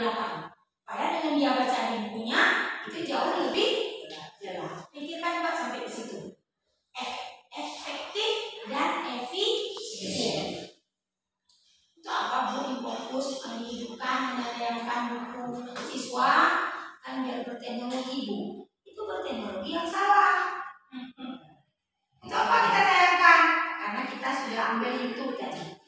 belakang. Padahal dengan dia baca di bukunya itu jauh lebih jelas. Pikirkan Pak sampai di situ. Efektif dan efisien. Itu apa Bu? Fokus menghidupkan, menayangkan buku siswa kan biar berteknologi Bu. Itu berteknologi yang salah. Itu apa kita tayangkan? Karena kita sudah ambil YouTube tadi,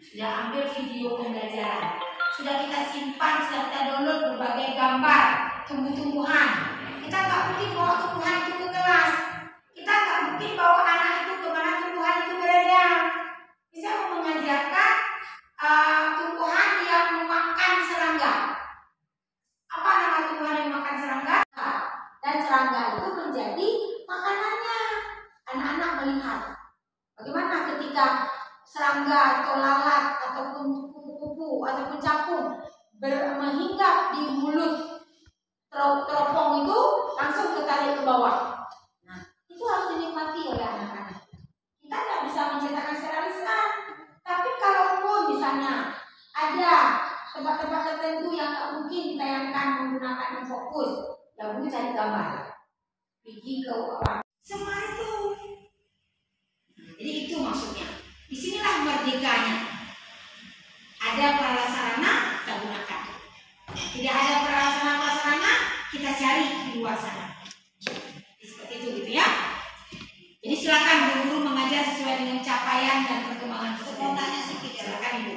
sudah ambil video pembelajaran, sudah kita simpan, sudah kita download berbagai gambar tumbuh-tumbuhan. Kita nggak mungkin bawa tumbuhan itu ke kelas. Kita nggak mungkin bawa anak itu kemana tumbuhan itu berada. Bisa mengajarkan tumbuhan yang memakan serangga. Apa nama tumbuhan yang memakan serangga? Dan serangga itu menjadi makanannya. Anak-anak melihat bagaimana ketika serangga atau lalat ataupun kupu-kupu ataupun capung menghinggap di mulut teropong itu langsung ketarik ke bawah. Nah, itu harus dinikmati oleh anak-anak. Kita tidak bisa menceritakan secara lisan, tapi kalaupun misalnya ada tempat-tempat tertentu yang tak mungkin ditayangkan menggunakan fokus, ya Bu cari gambar, pergi ke semua itu. Jadi itu maksudnya. Disinilah merdekanya. Ada prasarana kita gunakan. Tidak ada prasarana kita cari di luar sana. Seperti itu gitu ya. Jadi silakan guru-guru mengajar sesuai dengan capaian dan perkembangan tersebut. Mau tanya sedikit ya, silakan Ibu.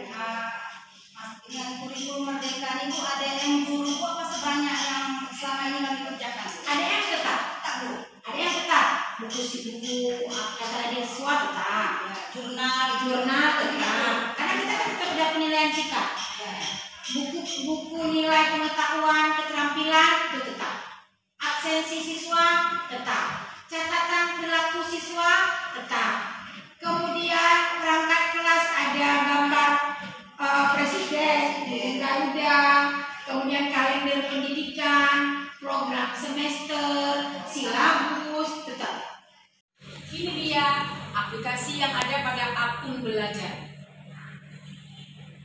Dengan kurikulum merdeka ini Bu, ada yang guru apa sebanyak yang selama ini kami kerjakan? Ada yang tetap, Tak Bu. ada yang tetap. Buku kata dia siswa tetap, Ya, jurnal tetap. Karena kita kan tetap ada penilaian sikap. Ya. Buku nilai pengetahuan, keterampilan itu tetap. Absensi siswa tetap. Catatan perilaku siswa tetap. Kemudian perangkat kelas ada gambar presiden, Garuda, kemudian kalender pendidikan, program semester, silabus tetap. Ini dia aplikasi yang ada pada akun belajar.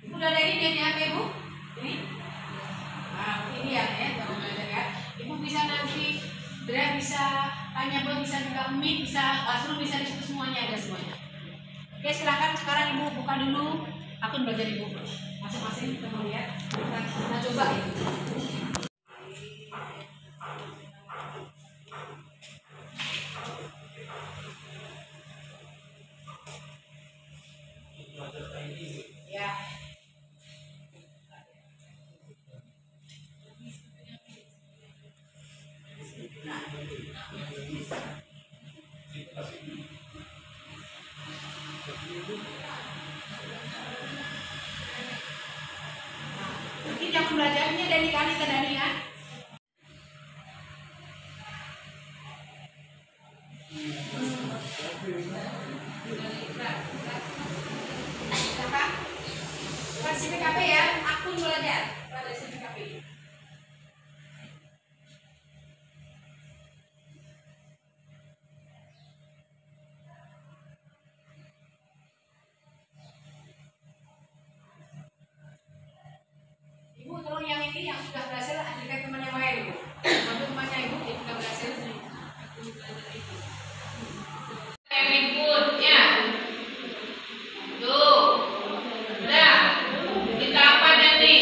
Ibu udah ada ini di HP Bu? Ini? Nah, ini ya, akun belajar ya. Ibu bisa nanti bisa tanya Bu, bisa juga Meet, bisa Classroom, bisa di situ semuanya ada semuanya. Oke, silakan sekarang Ibu buka dulu akun belajar Ibu. Masing-masing kita mau lihat. Kita coba ya. Ya. Mungkin yang belajarnya dari kali ke Dani kan? Bukan CPKP ya, akun belajar pada CPKP. Ibu tolong yang ini yang sudah berhasil ajarkan teman yang lain Ibu. Bantu temannya Ibu yang sudah berhasil akun belajar itu. Yang berikutnya. Tuh. Udah. Kita apa nanti?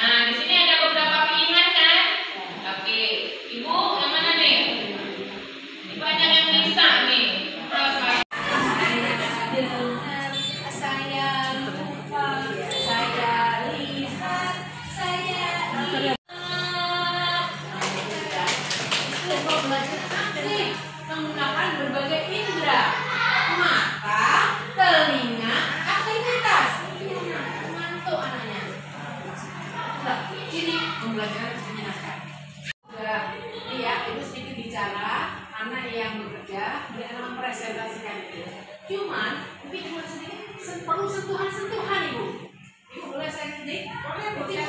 Nah, di sini ada beberapa pilihan kan? Tapi Ibu yang mana nih? Ini banyak yang bisa nih. Saya lupa, saya lihat, saya lihat. Itu belajar aktif menggunakan berbagai indera, mata, telinga, aktivitas. Mantu anaknya. Ini pembelajaran menyenangkan. Sudah, ya itu sedikit bicara anak yang bekerja dia mempresentasikan itu. Cuman mungkin cuma sedikit perlu sentuhan-sentuhan Ibu. Ibu boleh saya sedikit? Boleh.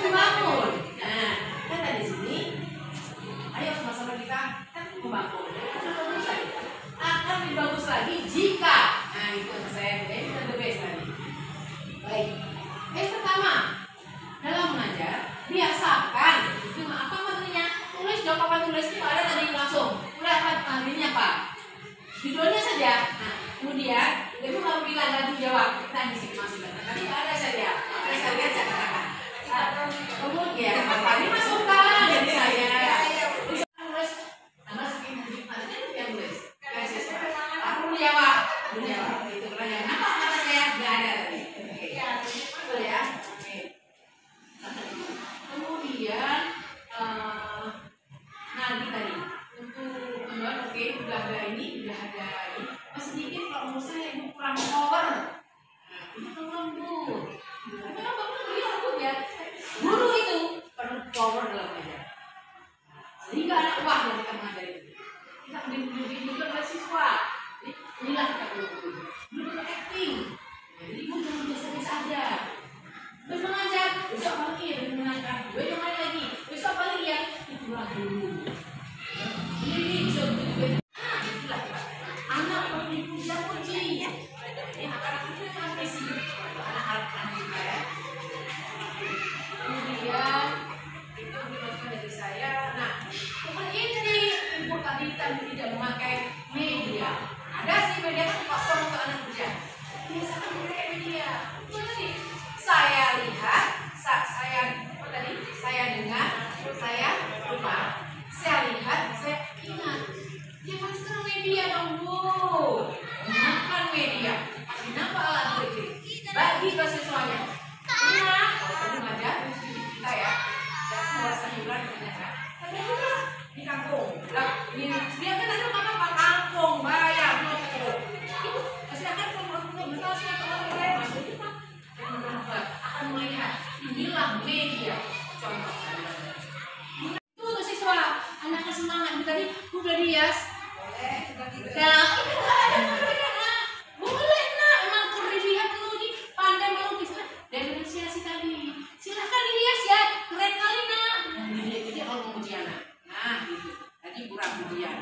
rias? Boleh, coba gitu. Nah, itu nggak ada perbedaan. Boleh nak, emang dilihat dulu nih, pandai melukis lah. Diferensiasi tadi. Silahkan dirias ya, keren kali nak. Nah, dilihat jadi orang memuji anak. Nah, gitu. Tadi kurang pujian.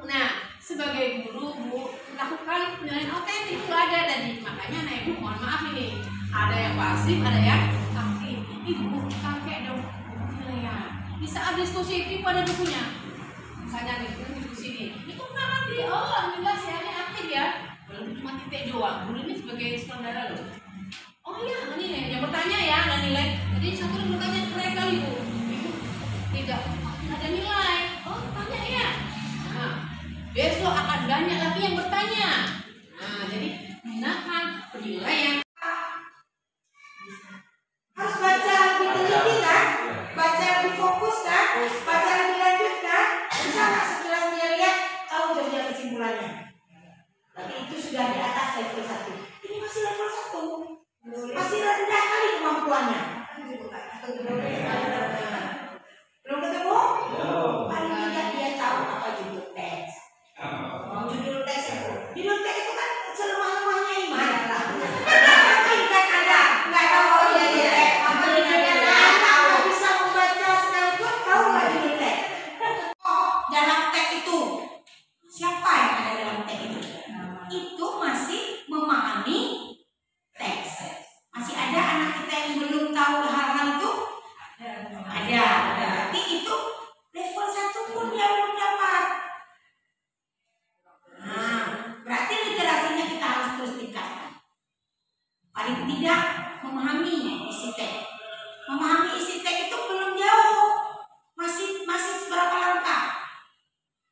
Nah, sebagai guru, Bu, lakukan penilaian otentik itu ada tadi. Makanya nah Ibu, mohon maaf ini. Ada yang pasif, ada yang aktif. Ibu, pakai dong penilaian. Di saat diskusi itu ada bukunya. Misalnya nih, diskusi ini. Itu kenapa sih? Oh, alhamdulillah saya aktif ya. Belum cuma titik doang. Guru ini sebagai saudara loh. Oh iya, ini nih yang bertanya ya, ada nilai. Jadi satu yang bertanya keren kali Bu. Ibu tidak ada nilai. Oh, tanya ya. Nah, besok akan banyak lagi yang bertanya. Nah, jadi gunakan penilaian. Harus baca lebih teliti kan? Baca lebih fokus kan? Baca lebih lanjut kan? Bisa nggak sekilas dia lihat tahu jadinya kesimpulannya? Tapi itu sudah di atas level 1. Ini masih level 1. Masih rendah kali kemampuannya. Belum ketemu? Paling tidak dia tahu apa judul teks. Judul teks itu. Judul teks itu kan selemah-lemahnya iman. Kan ada nggak tahu apa judul teks. Apa judulnya? Nggak bisa membaca sekalipun tahu nggak judul teks. Dalam teks itu siapa yang ada dalam teks itu? Itu masih memahami teks. Masih ada anak kita yang belum tahu hal-hal itu? Ada. Berarti itu level 1 pun dia belum dapat. Nah, berarti literasinya kita harus terus tingkatkan. Paling tidak memahami isi teks. Memahami isi teks itu belum jauh. Masih seberapa langkah?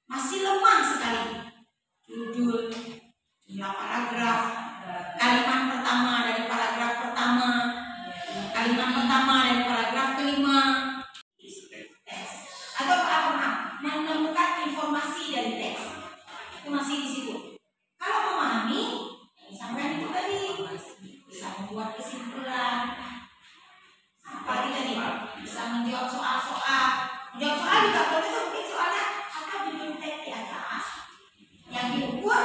Masih lemah sekali. Judul, jumlah paragraf, kalimat pertama dari paragraf pertama, kalimat pertama dari paragraf kelima, atau menemukan informasi dari teks itu masih di situ. Kalau memahami, sampai itu tadi bisa membuat kesimpulan, apalagi tadi bisa menjawab soal-soal. Menjawab soal juga boleh tuh, mungkin soalnya apa judul teks di atas yang diukur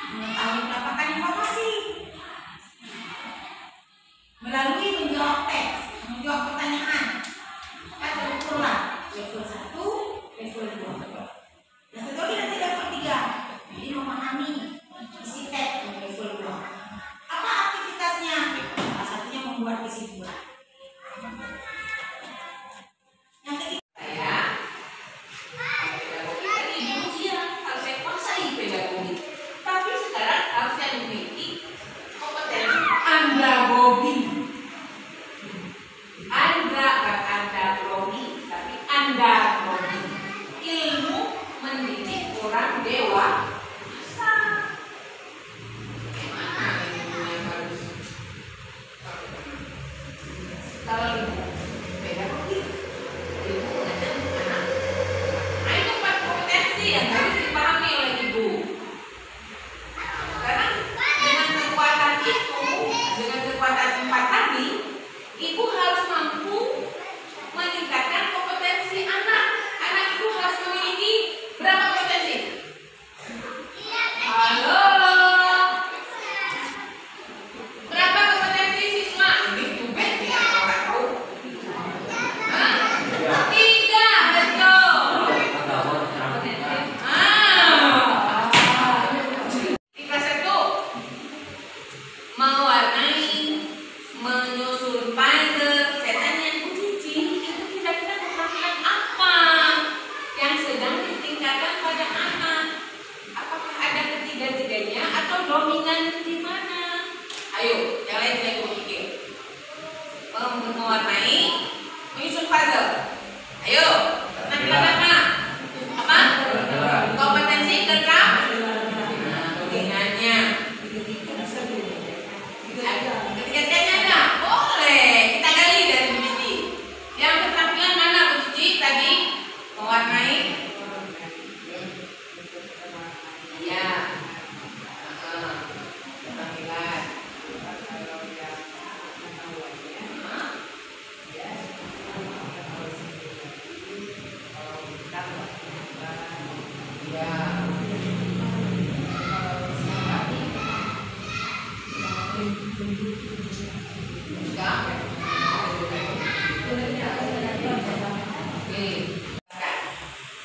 mengetahui mendapatkan informasi melalui menjawab teks, menjawab pertanyaan. Maka terukurlah level 1, level 2. Yang kedua nanti level 3. Jadi memahami isi teks di level 2. Apa aktivitasnya? Salah satunya membuat kesimpulan. Yang ketiga tapi sekarang harusnya memiliki kompetensi andragogi. Andra bukan andragogi, tapi andragogi. Ilmu mendidik orang dewasa. Gimana ilmunya harus? Kalau ilmu pedagogi, ilmu mengajar anak. Nah, itu 4 kompetensi yang harus dipahami oleh ibu. Karena dengan kekuatan itu, dengan kekuatan 4 tadi, ibu harus mampu meningkatkan kompetensi anak. Anak ibu harus memiliki berapa kompetensi? Halo, berapa kompetensi siswa? Ini tumben ya orang tahu. Hah? 3, betul. Di kelas 1 mewarnai, menyusun puzzle. Saya tanya Bu Cici, itu kira-kira keterampilan apa yang sedang ditingkatkan pada anak? Apakah ada ketiga-tiganya atau dominan di mana? Ayo, yang lain saya berpikir. Mewarnai, menyusun puzzle. Ayo, keterampilan apa? Apa? Kompetensi keterampilan. Dominannya. Ketiga-tiganya ada? Boleh. Kita gali dari Bu Cici. Yang keterampilan mana Bu Cici tadi? Mewarnai. Iya. Keterampilan.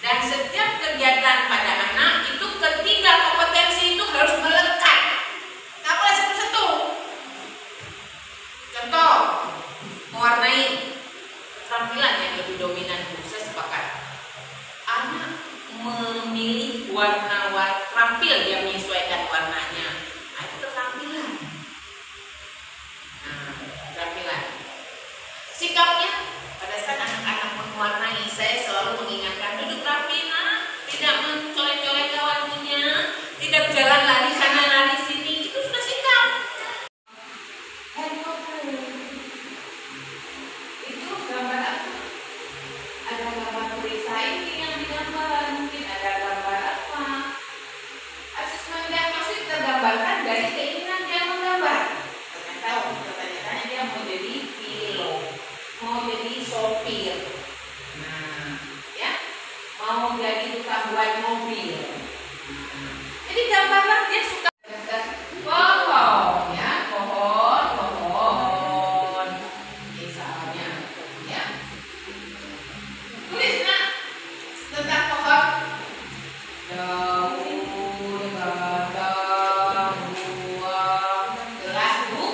Dan setiap kegiatan pada anak itu ketiga kompetensi itu harus melekat. Tak boleh satu-satu. Contoh, mewarnai keterampilan yang lebih dominan. Saya sepakat. Anak memilih warna terampil, dia menyesuaikan warnanya. Nah, itu keterampilan. Keterampilan. Sikapnya pada saat anak-anak mewarnai, saya selalu mengingatkan duduk rapi nak, tidak mencolek-colek kawannya, tidak berjalan lari sana lari sini, itu sudah sikap. Itu gambar apa? Ada gambar recycling yang digambar, mungkin ada gambar apa? Asesmen diagnosis tergambarkan dari keinginan dia menggambar. Ternyata dia mau jadi pilot, mau jadi sopir, ya, mau jadi tukang buat mobil. Jadi gambarlah dia suka pohon, ya, pohon, misalnya, ya. Tulis nak tentang pohon. Daun, batang, buah, gelas bu.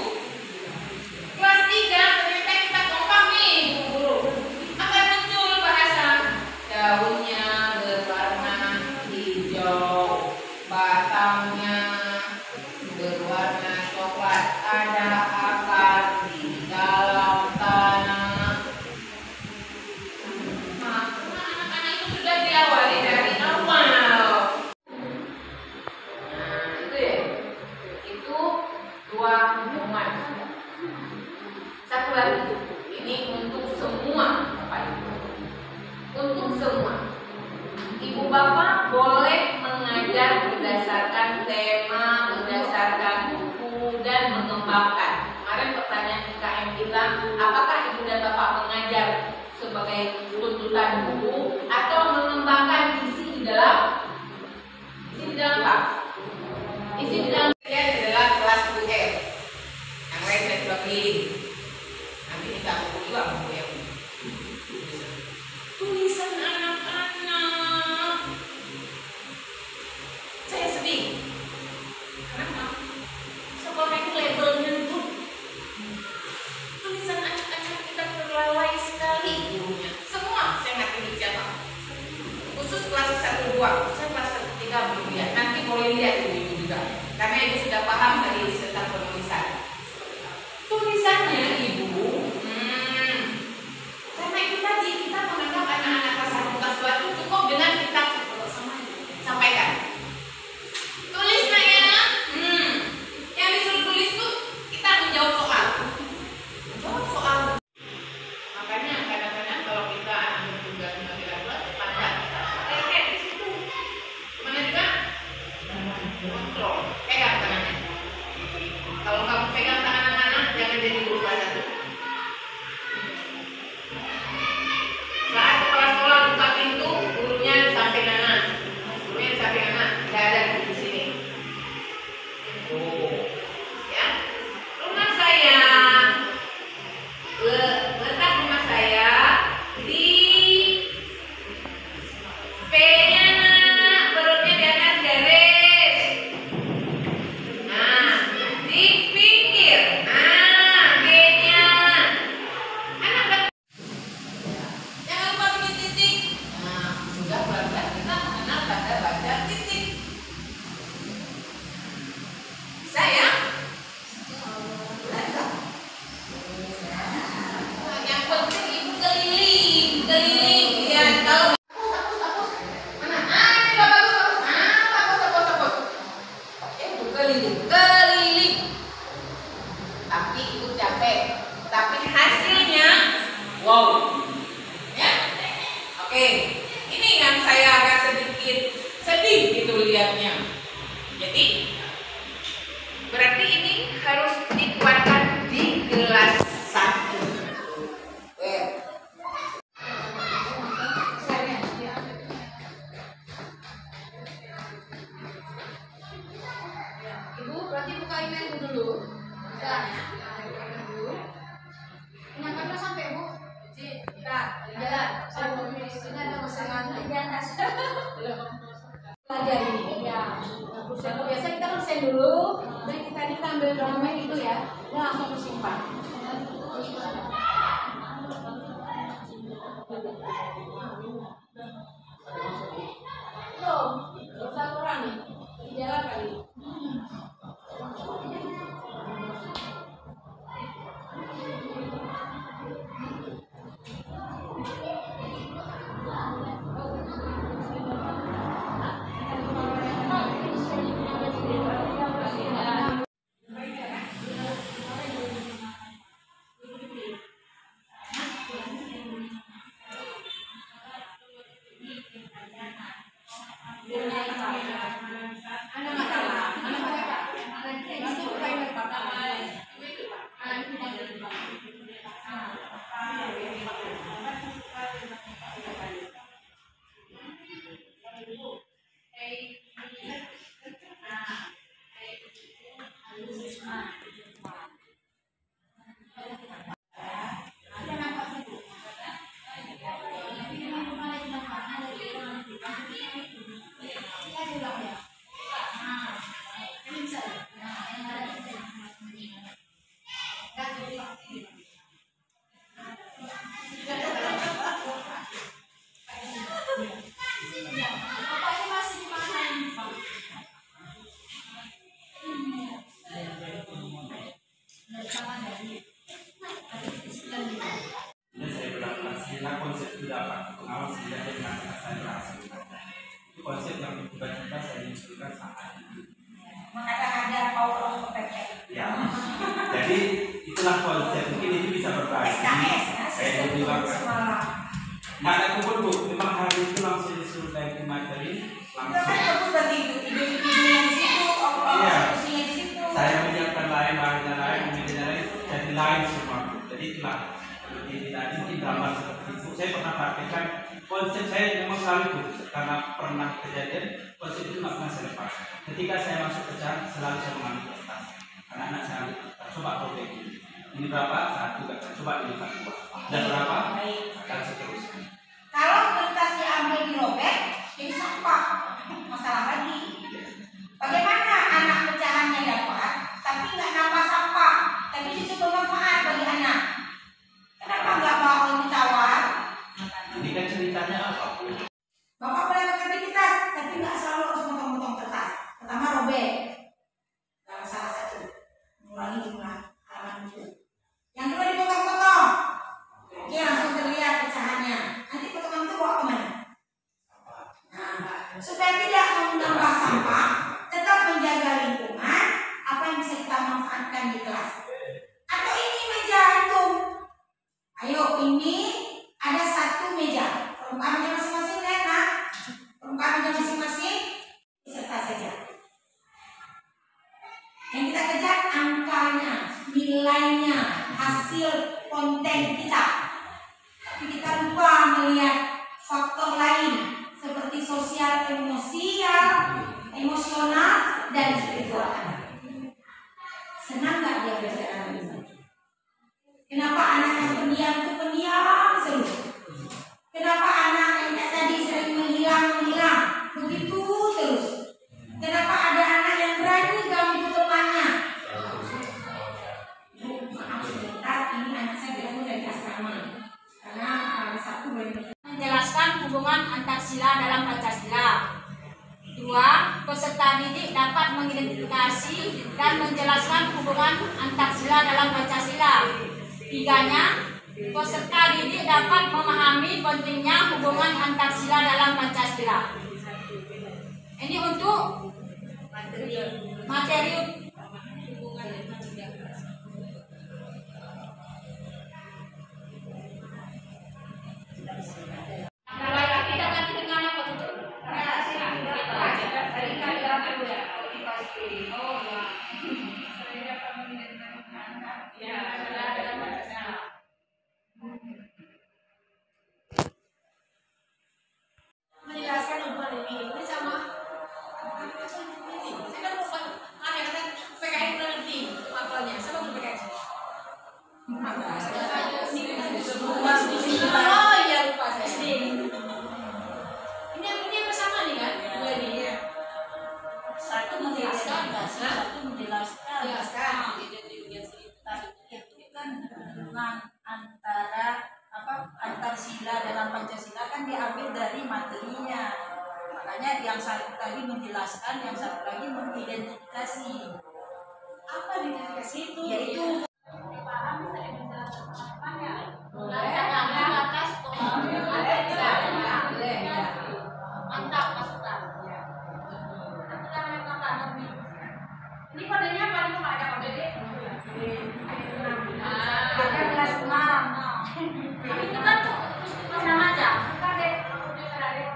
Kelas 3 ternyata kita kompak nih guru. Akan muncul bahasa daunnya berwarna hijau, batangnya berwarna coklat, ada akar di dalam tanah. Nah, anak-anak itu sudah diawali dari awal. Nah, itu ya. Itu dua momen. Satu lagi, ini untuk semua Bapak Ibu. Untuk semua. Ibu Bapak boleh mengajar berdasarkan tema, berdasarkan buku, dan mengembangkan. Kemarin pertanyaan IKM bilang, apakah Ibu dan Bapak mengajar sebagai tuntutan buku atau mengembangkan isi di dalam apa? Isi di dalam dia adalah kelas UR. Yang lain saya sudah keliling. Nanti kita buku juga buku yang tulisan anak-anak. Saya sedih. Kenapa? Sekolah itu labelnya itu tulisan anak-anak kita terlalai sekali gurunya. Semua saya nggak pilih siapa. Khusus kelas 1-2, saya kelas 1-3 belum lihat. Nanti boleh lihat ibu juga. Karena ibu sudah paham tadi tentang penulisan. Tulisannya ibu, karena itu tadi kita menganggap anak-anak kelas 1 kelas 2 itu cukup dengan kita sampaikan. Tulis nak ya. Yang disuruh tulis tuh kita menjawab soal. Menjawab soal. Makanya kadang-kadang kalau kita anak bertugas mengambil kelas, pandang kita di situ. Mana juga kontrol, pegang tangannya. Kalau kamu pegang tangan anak-anak, jangan jadi guru kelas 1. Saat kepala sekolah buka pintu, gurunya di samping anak. Gurunya di samping anak, tidak ada di sini. Ya, rumah saya, letak rumah saya di P-nya nak, perutnya di atas garis. Nah, di pinggir. Nah, G-nya. Anak jangan lupa bikin titik. Nah, sudah pelan-pelan kita mengenal tanda baca titik. Bisa ya? Nah, yang penting ibu keliling, lihat kalau hapus. Mana? Ini bagus. Hapus. Ibu keliling. Tapi ibu capek. Tapi hasilnya, wow. Ya? Oke, ini yang saya agak sedikit sedih gitu lihatnya. Jadi berarti ini harus dikuatkan di kelas 1. Ibu berarti buka email dulu. Bentar ya. Konsep itu dapat pengawas tidak dengan saya rasa itu konsep yang tiba-tiba saya munculkan saat ini. Makanya ada power of perfect. Ya, jadi itulah konsep. Mungkin itu bisa berbagi. SKS, saya bilang nggak ada kubur, memang hari itu langsung disuruh dari materi langsung. Berarti ide-idenya di situ, solusinya di situ. Saya menyiapkan lain, bahannya lain, media lain, jadi lain semua. Jadi itulah seperti tadi mungkin gambar seperti itu. Saya pernah praktekkan konsep saya memang selalu itu karena pernah kejadian konsep itu nggak pernah saya lepas. Ketika saya masuk ke CAN selalu saya mengambil kertas. Anak-anak saya ambil kertas, coba robek ini berapa? Satu, coba dilipat dua. Dan berapa? Akan seterusnya. Kalau kertas diambil dirobek, jadi sampah. Masalah lagi. Bagaimana anak pecahannya dapat, tapi nggak nambah sampah, tapi justru bermanfaat bagi anak. Kenapa nggak mau ditawar? Ini kan ceritanya apa? Bapak boleh beraktivitas, tapi nggak selalu harus motong-motong kertas. Pertama robek, salah satu, mengurangi jumlah halaman itu. Yang kedua dipotong-potong, oke langsung terlihat pecahannya. Nanti potongan itu bawa kemana? Nah, supaya tidak menambah sampah, tetap menjaga lingkungan, apa yang bisa kita manfaatkan di kelas. Atau ini meja hitung. Ayo, ini ada satu meja. Permukaan meja masing-masing, Nak. Permukaan meja masing-masing, serta saja. Yang kita kejar angkanya, nilainya, hasil konten kita. Tapi kita lupa melihat faktor lain seperti sosial, emosional, dan spiritual. Senang nggak dia belajar ini? Kenapa anak yang pendiam itu pendiam terus? Kenapa anak yang tadi sering menghilang begitu terus? Kenapa ada anak yang berani ganggu temannya? Maaf sebentar, ini anak saya berasal dari asrama. Karena Sabtu boleh Menjelaskan hubungan antarsila dalam Pancasila. 2. Peserta didik dapat mengidentifikasi dan menjelaskan hubungan antarsila dalam Pancasila. 3-nya, peserta didik dapat memahami pentingnya hubungan antarsila dalam Pancasila. Ini untuk materi menjelaskan hubungan ini sama ini. Saya kan bukan ada kata keseimbangan antara antar sila dalam Pancasila kan diambil dari materinya. Makanya yang satu tadi menjelaskan, yang satu lagi mengidentifikasi. Apa identifikasi itu? Yaitu Mantap masukan. Ini kodenya apa? Ini nggak ada kode deh. ada kelas 6. Tapi itu kan kelas nama aja. Bukan deh. Kode ada deh.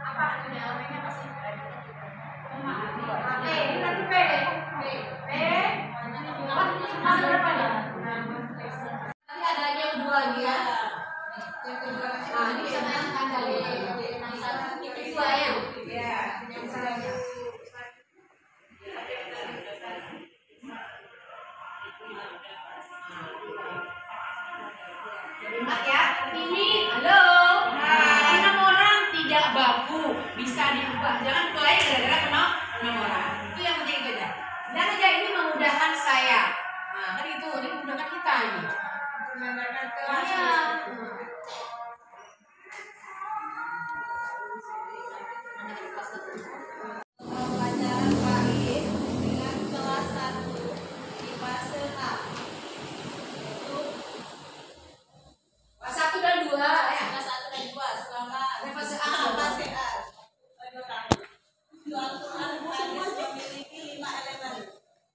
Apa kode elemennya pasti? Oke, ini nanti P deh. P. Apa? Masuk berapa nih? Nanti ada lagi yang kedua lagi ya. Yang kedua. Nah, ini bisa menentukan kali. Itu ya. Ya, yang salahnya. Ingat ya, ini halo. Enam orang tidak baku, bisa diubah. Jangan play gara-gara kenal 6 orang. Itu yang penting itu aja. Dan aja ini memudahkan saya. Nah, kan itu, ini memudahkan kita ini. Menggunakan kelas. Iya. Pembelajaran Fahid dengan kelas 1 di fase A. Kelas 1 dan 2 ya. Kelas 1 dan 2 selama Fase A. fase A. Al-Quran hadis memiliki 5 elemen,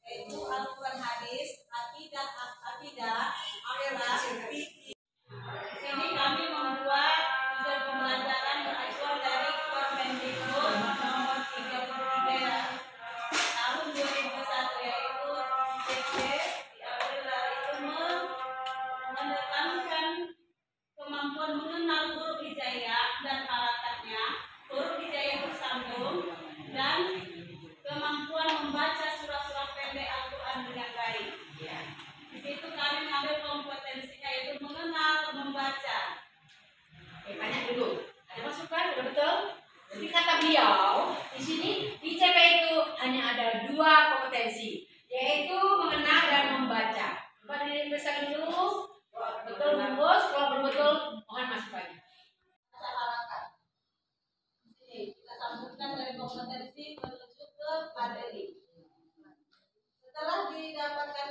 yaitu Al-Quran hadis, akidah, akhirat, fikih. Di sini kami membuat tujuan pembelajaran beracuan dari Permendikbud nomor 33 tahun 2001, yaitu PP, diambil dari itu menekankan kemampuan mengenal huruf hijaiyah dan harakatnya, huruf hijaiyah bersambung, dan kemampuan membaca surah-surah pendek Al-Quran dengan baik. Di situ kami mengambil kompetensinya, yaitu mengenal membaca. Oke, tanya dulu. Ada masukan? Udah betul? Jadi kata beliau di sini di CP itu hanya ada 2 kompetensi, yaitu mengenal dan membaca. Coba diperiksa dulu. Betul bagus. Kalau belum betul, mohon masukannya. Harakat. Ini kita sambungkan dari kompetensi menuju ke materi. Setelah didapatkan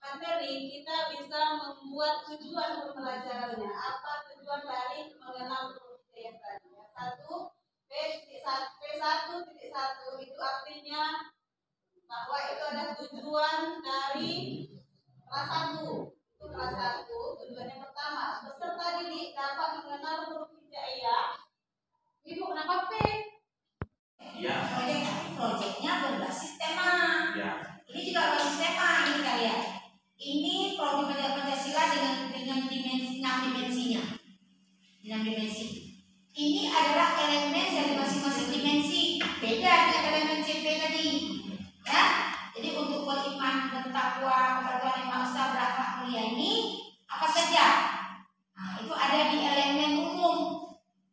materi, kita bisa membuat tujuan pembelajarannya. Apa tujuan dari mengenal huruf hijaiyah tadi? P1.1 itu artinya bahwa itu ada tujuan dari kelas 1. Itu kelas 1, tujuan yang pertama, peserta didik dapat mengenal huruf hijaiyah. Ibu kenapa P? Ya. Proyeknya berbasis tema. Ya. Ini juga berbasis tema ini kalian. Ini program belajar Pancasila dengan dimensi 6 dimensinya. 6 dimensi. Ini adalah elemen dari masing-masing dimensi. Beda dengan elemen CP tadi. Ya. Jadi untuk beriman, bertakwa, kepatuhan yang bangsa, berakhlak mulia ini apa saja? Nah, itu ada di elemen umum.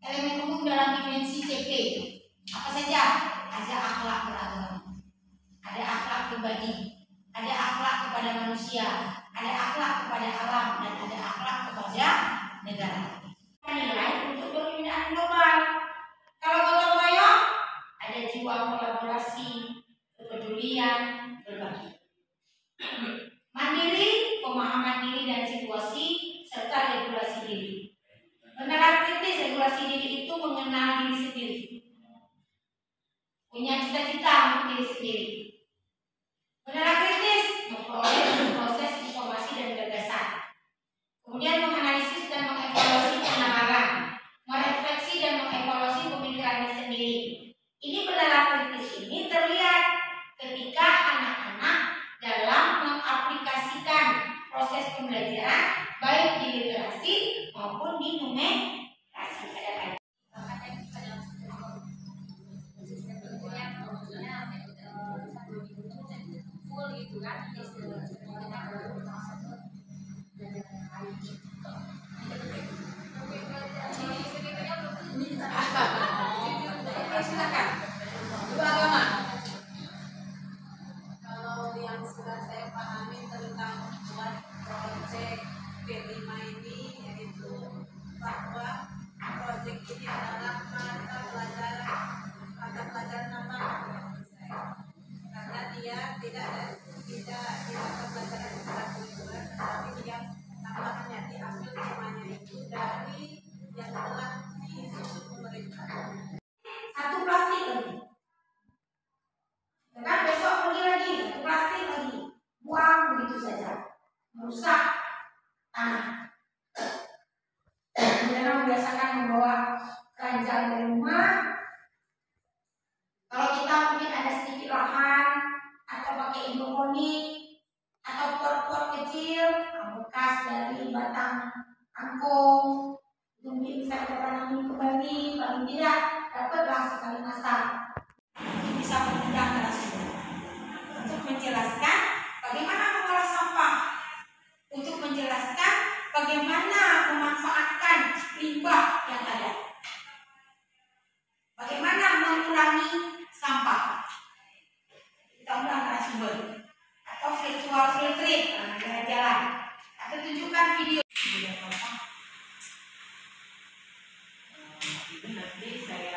Elemen umum dalam dimensi CP. Apa saja? Ada akhlak beragama, ada akhlak pribadi, ada akhlak kepada manusia, ada akhlak kepada alam, dan ada akhlak kepada negara. Nilai untuk pembinaan global. Kalau gotong royong, ada jiwa kolaborasi, kepedulian, berbagi. Mandiri, pemahaman diri dan situasi, serta regulasi diri. Mengenal kritis regulasi diri itu mengenal diri sendiri. Punya cita-cita untuk diri sendiri. Mengenal kritis, memperoleh proses informasi dan gagasan. Kemudian menganalisis dan mengevaluasi penalaran, merefleksi dan mengevaluasi pemikirannya sendiri. Ini mengenal kritis ini terlihat ketika anak-anak dalam mengaplikasikan proses pembelajaran baik di literasi maupun di numerasi. Silakan. Ibu agama. Kalau yang sudah saya pahami tentang buat project merusak tanah. Jangan membiasakan membawa keranjang dari rumah. Kalau kita mungkin ada sedikit lahan atau pakai hidroponik atau pot-pot kecil bekas dari batang kangkung, mungkin bisa kita tanami kembali, paling tidak dapatlah sekali masak. Ini bisa berpindah narasumber untuk menjelaskan bagaimana mengolah sampah, untuk menjelaskan bagaimana memanfaatkan limbah yang ada, bagaimana mengurangi sampah. Kita undang narasumber atau virtual field trip jalan-jalan atau tunjukkan video. Ini nanti saya